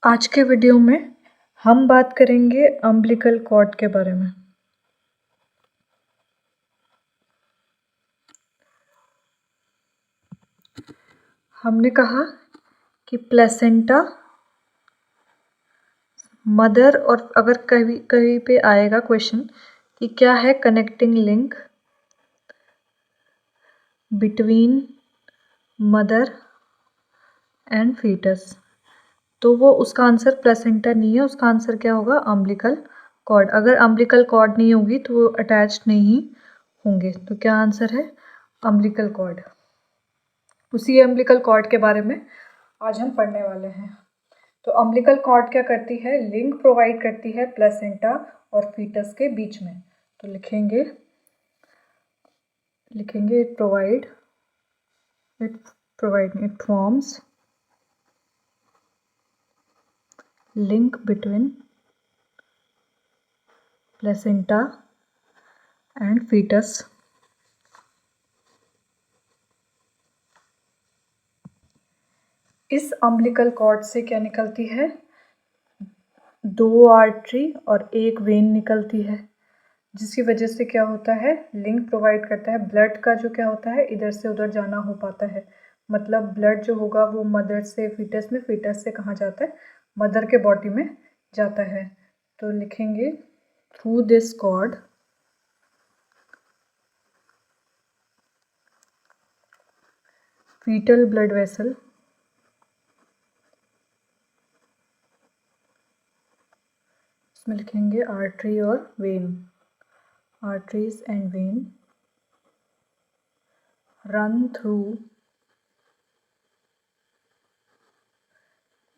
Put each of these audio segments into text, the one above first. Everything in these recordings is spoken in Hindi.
आज के वीडियो में हम बात करेंगे अम्बिलिकल कॉर्ड के बारे में। हमने कहा कि प्लेसेंटा मदर, और अगर कहीं कहीं पे आएगा क्वेश्चन कि क्या है connecting link between mother and fetus, तो वो उसका आंसर प्लेसेंटा नहीं है, उसका आंसर क्या होगा? Umbilical cord. अगर अम्बिलिकल कॉर्ड नहीं होगी तो वो अटैच्ड नहीं होंगे, तो क्या आंसर है? Umbilical cord. उसी अम्बिलिकल कॉर्ड के बारे में आज हम पढ़ने वाले हैं। तो अम्बिलिकल कॉर्ड क्या करती है? लिंक प्रोवाइड करती है प्लेसेंटा और फीटस के बीच में। तो लिखेंगे it forms link between placenta and fetus. इस अम्बिलिकल कॉर्ड से क्या निकलती है? 2 आर्टरी और 1 वेन निकलती है, जिसकी वजह से क्या होता है? लिंक प्रोवाइड करता है। ब्लड का जो क्या होता है, इधर से उधर जाना हो पाता है। मतलब ब्लड जो होगा वो मदर से फीटस में, फीटस से कहाँ जाता है? मदर के बॉडी में जाता है। तो लिखेंगे through this cord fetal blood vessel इसमें लिखेंगे आर्टरी और vein, arteries and vein run through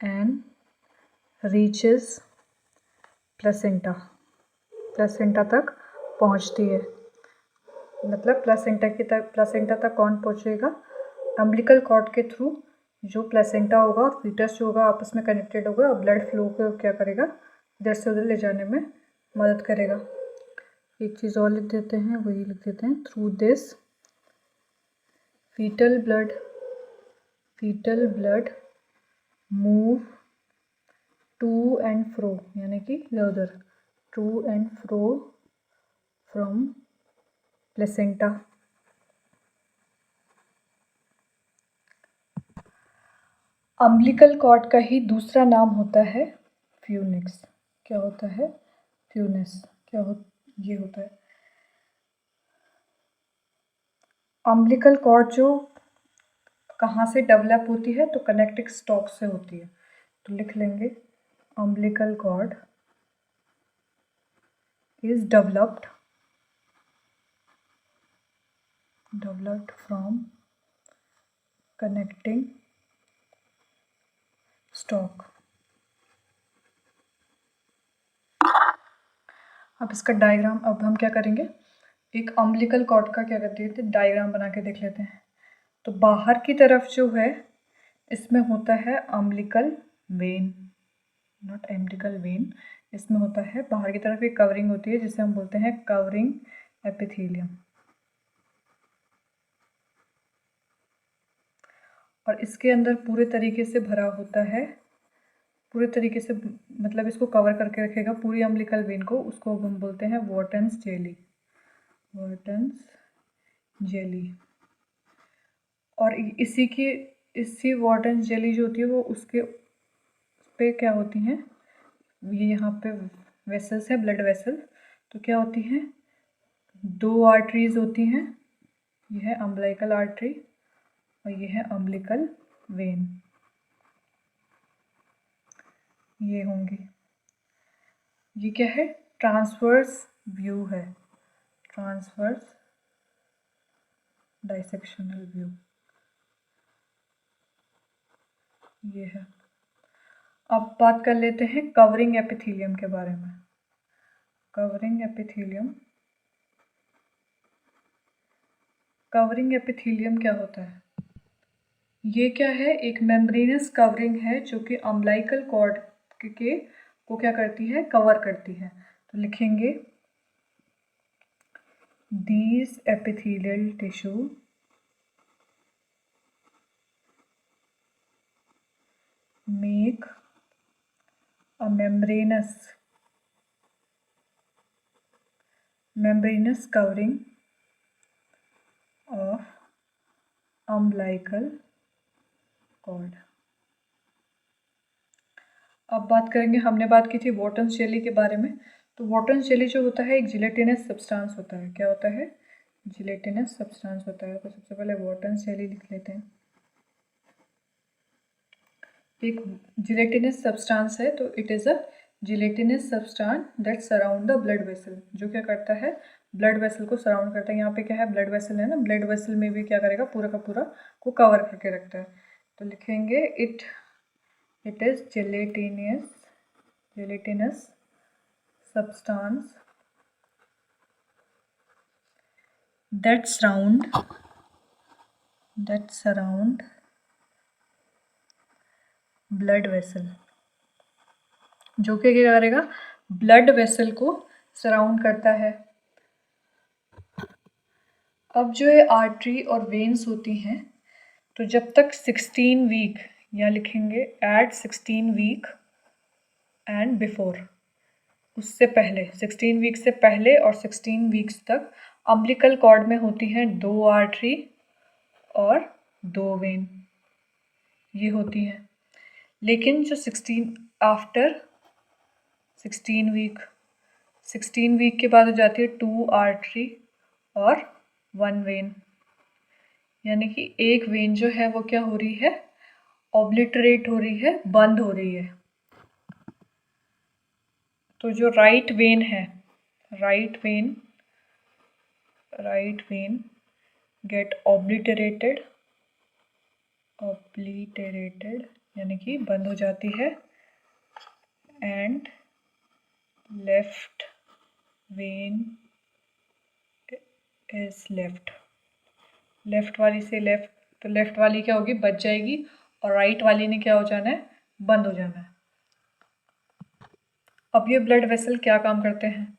and reaches placenta, placenta तक पहुंचती है। मतलब प्लेसेंटा तक कौन पहुंचेगा? अम्बिलिकल कॉर्ड के थ्रू जो प्लेसेंटा होगा और फीटस जो होगा आपस में कनेक्टेड होगा, और ब्लड फ्लो को क्या करेगा? इधर से उधर ले जाने में मदद करेगा। एक चीज़ और लिख देते हैं, वही लिख देते हैं, through this fetal blood move to and fro, यानी कि इधर उधर, to and fro from placenta. Umbilical cord का ही दूसरा नाम होता है फ्यूनिक्स। क्या होता है? फ्यूनिस। ये होता है अम्बिलिकल कॉर्ड जो कहाँ से डेवलप होती है? तो कनेक्टिंग स्टॉक से होती है। तो लिख लेंगे umbilical cord is developed from connecting stalk. अब इसका डायग्राम, अब हम क्या करेंगे, एक अम्बिलिकल कॉर्ड का क्या करते हैं, डायग्राम बना के देख लेते हैं। तो बाहर की तरफ जो है इसमें होता है umbilical when, not umbilical when. इसमें होता है बाहर की तरफ एक कवरिंग होती है जिसे हम बोलते हैं कवरिंग एपिथेलियम, और इसके अंदर पूरे तरीके से भरा होता है, पूरे तरीके से मतलब इसको कवर करके रखेगा पूरी अम्बिलिकल वेन को। उसको हम बोलते हैं वॉटन्स जेली। और इसी वॉटन्स जेली जो होती है वो उसके पे क्या होती हैं, ये यहाँ पे वेसल्स है, ब्लड वेसल। तो क्या होती हैं? 2 आर्टरीज होती हैं, ये है अम्बिलिकल आर्टरी और ये है अम्बिलिकल वेन, ये होंगी। ये क्या है? ट्रांसवर्स व्यू है, ट्रांसवर्स डाइसेक्शनल व्यू, ये है। अब बात कर लेते हैं कवरिंग एपिथेलियम के बारे में। कवरिंग एपिथेलियम क्या होता है? ये क्या है? एक मेम्ब्रेनस कवरिंग है जो कि अम्बिलिकल कॉर्ड के को क्या करती है? कवर करती है। तो लिखेंगे these epithelial tissue make a membranous covering of umbilical cord। अब बात करेंगे, हमने बात की थी वॉटन्स जेली के बारे में। तो वॉटन्स जेली जो होता है एक जिलेटिनस सब्सटेंस होता है। क्या होता है? जिलेटिनस सब्सटेंस होता है। तो सबसे पहले वॉटन्स जेली लिख लेते हैं। एक जिलेटिनस सब्सटेंस है, तो it is a gelatinous substance that surround the blood vessel. जो क्या करता है? ब्लड वेसल को सराउंड करता है। यहाँ पे क्या है? ब्लड वेसल है ना, ब्लड वेसल में भी क्या करेगा? पूरा का पूरा को कवर करके रखता है। तो लिखेंगे it is gelatinous substance that surround blood vessel। जो कि क्या करेगा? ब्लड वेसल को सराउंड करता है। अब जो ये आर्टरी और वेन्स होती हैं, तो जब तक 16 वीक, या लिखेंगे एट 16 वीक एंड बिफोर, उससे पहले 16 वीक से पहले और 16 वीक्स तक अम्बिलिकल कॉर्ड में होती हैं 2 आर्टरी और 2 वेन, ये होती हैं। लेकिन जो 16 वीक के बाद हो जाती है 2 आर्टरी और 1 वेन, यानी कि एक वेन जो है वो क्या हो रही है? ऑब्लिटरेट हो रही है, बंद हो रही है। तो जो राइट वेन है, राइट वेन गेट ऑब्लिटरेटेड यानी कि बंद हो जाती है, and left when is left वाली से लेफ्ट, तो लेफ्ट वाली क्या होगी? बच जाएगी, और राइट वाली ने क्या हो जाना है? बंद हो जाना है। अब ये ब्लड वेसल क्या काम करते हैं?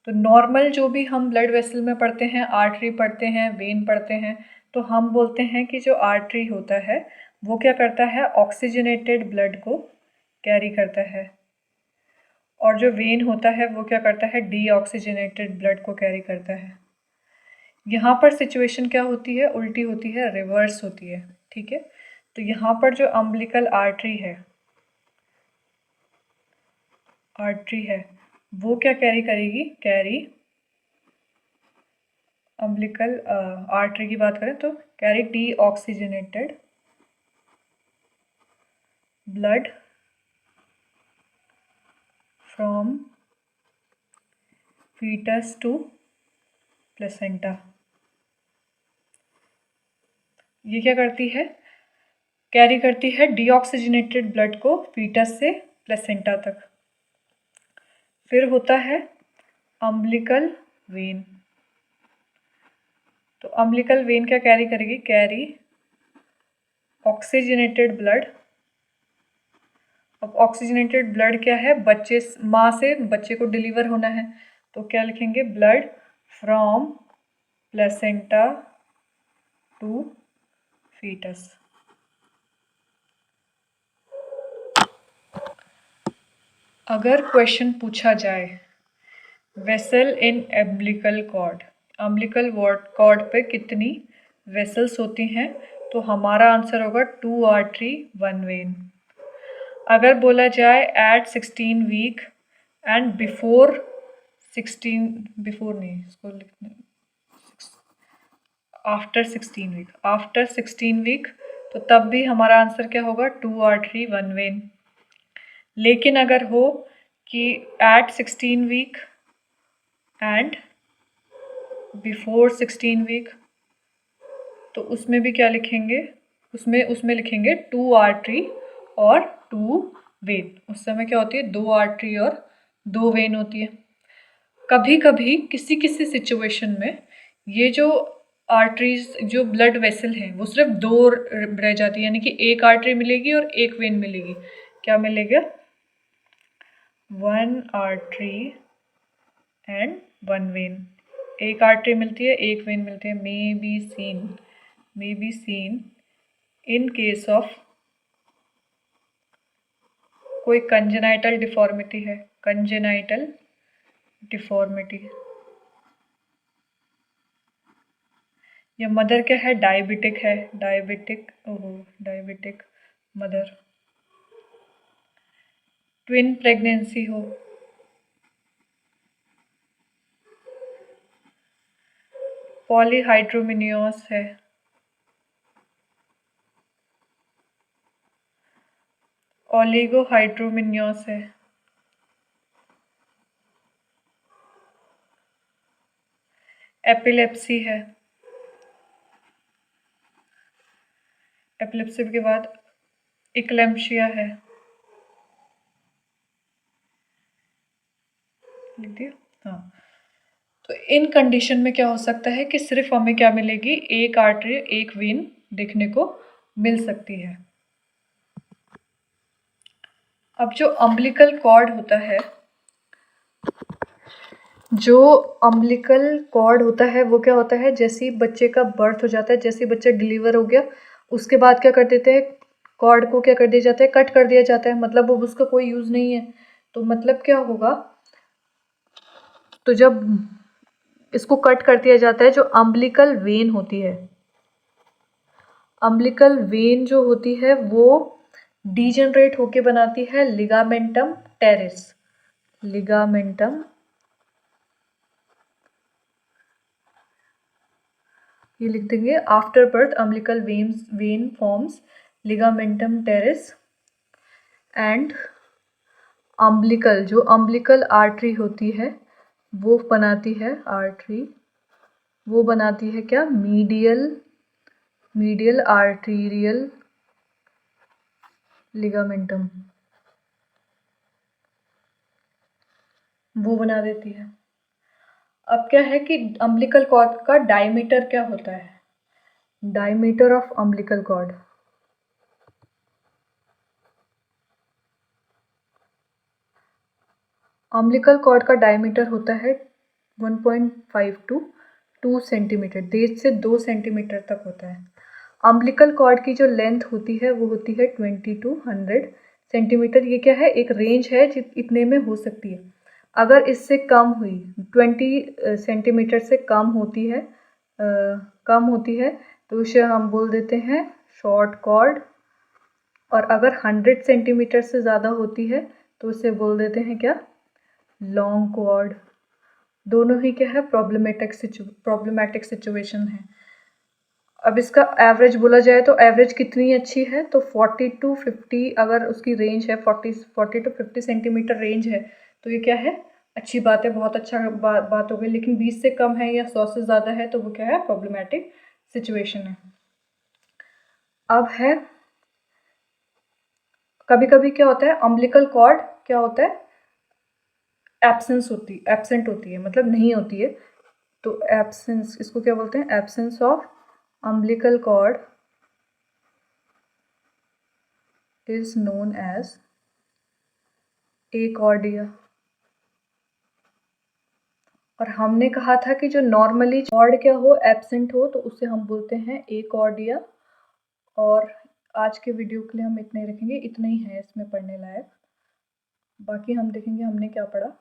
तो नॉर्मल जो भी हम ब्लड वेसल में पढ़ते हैं, आर्टरी पढ़ते हैं, वेन पढ़ते हैं, तो हम बोलते हैं कि जो आर्टरी होता है वो क्या करता है? ऑक्सीजनेटेड ब्लड को कैरी करता है, और जो वेन होता है वो क्या करता है? डीऑक्सीजनेटेड ब्लड को कैरी करता है। यहाँ पर सिचुएशन क्या होती है? उल्टी होती है, रिवर्स होती है। ठीक है, तो यहाँ पर जो अम्बिलिकल आर्टरी है वो क्या कैरी करेगी? अम्बिलिकल आर्टरी की बात करें तो carry deoxygenated blood from fetus to placenta. ये क्या करती है? कैरी करती है डीऑक्सीजनेटेड ब्लड को फीटस से प्लेसेंटा तक। फिर होता है अम्बिलिकल वेन। तो अम्बिलिकल वेन क्या कैरी करेगी? Carry oxygenated blood. अब ऑक्सीजनेटेड ब्लड क्या है? माँ से बच्चे को डिलीवर होना है, तो क्या लिखेंगे? Blood from placenta to fetus. अगर क्वेश्चन पूछा जाए वेसल इन अम्बिलिकल कॉर्ड पे कितनी वेसल्स होती हैं, तो हमारा आंसर होगा 2 आर्टरी 1 वेन। अगर बोला जाए एट 16 वीक एंड बिफोर नहीं, इसको लिखना आफ्टर 16 वीक, तो तब भी हमारा आंसर क्या होगा? 2 आर्टरी 1 वेन। लेकिन अगर हो कि at 16 week and before 16 week, तो उसमें भी क्या लिखेंगे? उसमें लिखेंगे 2 आर्टरी और 2 वेन। उस समय क्या होती है? 2 आर्टरी और 2 वेन होती है। कभी कभी किसी सिचुएशन में ये जो आर्टरीज, जो ब्लड वेसल हैं, वो सिर्फ 2 रह जाती है, यानी कि एक आर्टरी मिलेगी और एक वेन मिलेगी। क्या मिलेगा? 1 आर्टरी एंड 1 वेन। एक आर्टरी मिलती है, एक वेन मिलती है। May be seen in case of कोई कंजेनाइटल डिफॉर्मिटी है, कंजेनाइटल डिफॉर्मिटी, या मदर क्या है, डायबिटिक है, डायबिटिक, ओहो डायबिटिक मदर, ट्विन प्रेगनेंसी हो, पॉलीहाइड्रोमिनियोस है, ओलिगोहाइड्रोमिनियोस है, एपिलेप्सी है, एपिलेप्सी के बाद इक्लेम्शिया है, लिख दिया। हाँ, तो इन कंडीशन में क्या हो सकता है कि सिर्फ हमें क्या मिलेगी, एक आर्टरी एक वेन देखने को मिल सकती है। अब जो अम्बिलिकल कॉर्ड होता है, जो अम्बिलिकल कॉर्ड होता है वो क्या होता है, जैसे ही बच्चे का बर्थ हो जाता है, जैसे ही बच्चा डिलीवर हो गया उसके बाद क्या कर देते हैं, कॉर्ड को क्या कर दिया जाता है, कट कर दिया जाता है, मतलब अब उसका कोई यूज़ नहीं है। तो मतलब क्या होगा, तो जब इसको कट कर दिया जाता है, जो अम्बिलिकल वेन होती है, अम्बिलिकल वेन जो होती है वो डीजनरेट होके बनाती है लिगामेंटम टेरिस, लिगामेंटम, ये लिख देंगे, after birth umbilical win forms ligamentum terrace and umbilical, जो अम्बिलिकल आर्टरी होती है वो बनाती है, आर्टरी वो बनाती है क्या, मीडियल आर्टीरियल लिगामेंटम, वो बना देती है। अब क्या है कि अम्बिलिकल कॉर्ड का डायमीटर क्या होता है, diameter of umbilical cord, umbilical cord का डायमीटर होता है 1.5 to 2 सेंटीमीटर, 1.5 से 2 सेंटीमीटर तक होता है। अम्बिलिकल कॉर्ड की जो लेंथ होती है वो होती है 20 to 100 सेंटीमीटर। ये क्या है, एक रेंज है इतने में हो सकती है। अगर इससे कम हुई, 20 सेंटीमीटर से कम होती है, तो उसे हम बोल देते हैं शॉर्ट कॉर्ड, और अगर 100 सेंटीमीटर से ज़्यादा होती है तो उसे बोल देते हैं क्या, लॉन्ग कॉर्ड। दोनों ही क्या है, प्रॉब्लमेटिक सिचुएशन है। अब इसका एवरेज बोला जाए तो एवरेज कितनी अच्छी है, तो 40 to 50 अगर उसकी रेंज है, 40 to 50 सेंटीमीटर रेंज है, तो ये क्या है, अच्छी बात है, बहुत अच्छा बात हो गई। लेकिन 20 से कम है या 100 से ज़्यादा है तो वो क्या है, प्रॉब्लमेटिक सिचुएशन है। अब है, कभी कभी क्या होता है, अम्बिलिकल कॉर्ड क्या होता है, एब्सेंट होती है, मतलब नहीं होती है, तो एब्सेंस, इसको क्या बोलते हैं, absence of umbilical cord is known as acordia. और हमने कहा था कि जो नॉर्मली कॉर्ड क्या हो, एब्सेंट हो, तो उसे हम बोलते हैं एकॉर्डिया। और आज के वीडियो के लिए हम इतना ही रखेंगे, इतना ही है इसमें पढ़ने लायक, बाकी हम देखेंगे हमने क्या पढ़ा।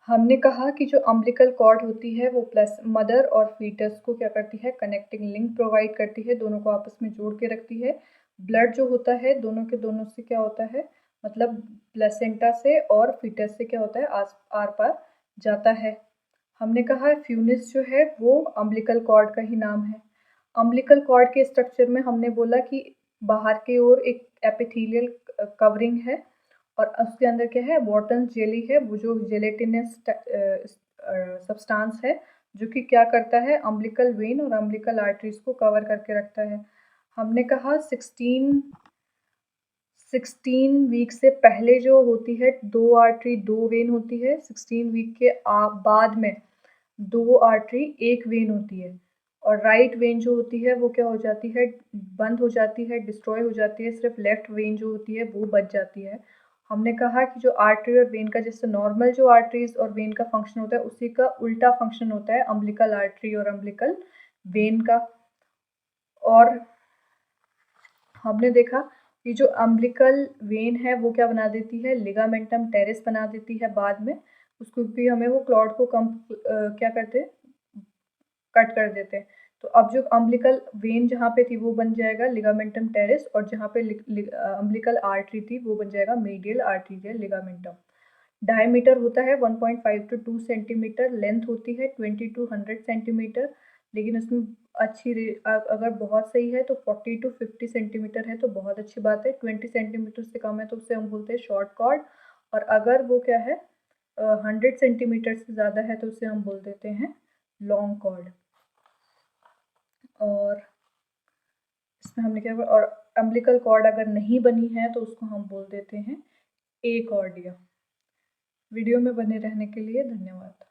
हमने कहा कि जो अम्बिलिकल कॉर्ड होती है वो प्लस मदर और फीटस को क्या करती है, कनेक्टिंग लिंक प्रोवाइड करती है, दोनों को आपस में जोड़ के रखती है। ब्लड जो होता है दोनों के दोनों से क्या होता है, मतलब प्लेसेंटा से और फीटस से क्या होता है, आर पार जाता है। हमने कहा फ्यूनिस जो है वो अम्बिलिकल कॉर्ड का ही नाम है। अम्बिलिकल कॉर्ड के स्ट्रक्चर में हमने बोला कि बाहर की ओर एक एपिथेलियल कवरिंग है और उसके अंदर क्या है, वॉटन जेली है, वो जो जेलेटिनस सब्सटेंस है जो कि क्या करता है, अम्बिलिकल वेन और अम्बिलिकल आर्टरीज को कवर करके रखता है। हमने कहा 16 वीक से पहले जो होती है 2 आर्टरी 2 वेन होती है, 16 वीक के बाद में 2 आर्टरी 1 वेन होती है, और राइट वेन जो होती है वो क्या हो जाती है, बंद हो जाती है, डिस्ट्रॉय हो जाती है, सिर्फ लेफ्ट वेन जो होती है वो बच जाती है। हमने कहा कि जो आर्टरी और वेन का, जैसे नॉर्मल जो आर्टरीज और वेन का फंक्शन होता है उसी का उल्टा फंक्शन होता है अम्बिलिकल आर्टरी और अम्बिलिकल वेन का। और हमने देखा ये जो अम्बिलिकल वेन है वो क्या बना देती है, लिगामेंटम टेरिस बना देती है बाद में, उसको भी हमें वो क्लॉट को क्या करते हैं, कट कर देते हैं। तो अब जो अम्बिलिकल वेन जहाँ पे थी वो बन जाएगा लिगामेंटम टेरिस, और जहाँ पे अम्बिलिकल आर्टरी थी वो बन जाएगा मीडियल आर्टीरियल लिगामेंटम। डायमीटर होता है 1.5 to 2 सेंटीमीटर, लेंथ होती है 20 to 100 सेंटीमीटर, लेकिन उसमें अगर बहुत सही है तो 40 to 50 सेंटीमीटर है तो बहुत अच्छी बात है। 20 सेंटीमीटर से कम है तो उसे हम बोलते हैं शॉर्ट कॉर्ड, और अगर वो क्या है 100 सेंटीमीटर से ज़्यादा है तो उसे हम बोल देते हैं लॉन्ग कॉर्ड। और इसमें हमने क्या, और अम्बिलिकल कॉर्ड अगर नहीं बनी है तो उसको हम बोल देते हैं ए कॉर्डिया। वीडियो में बने रहने के लिए धन्यवाद।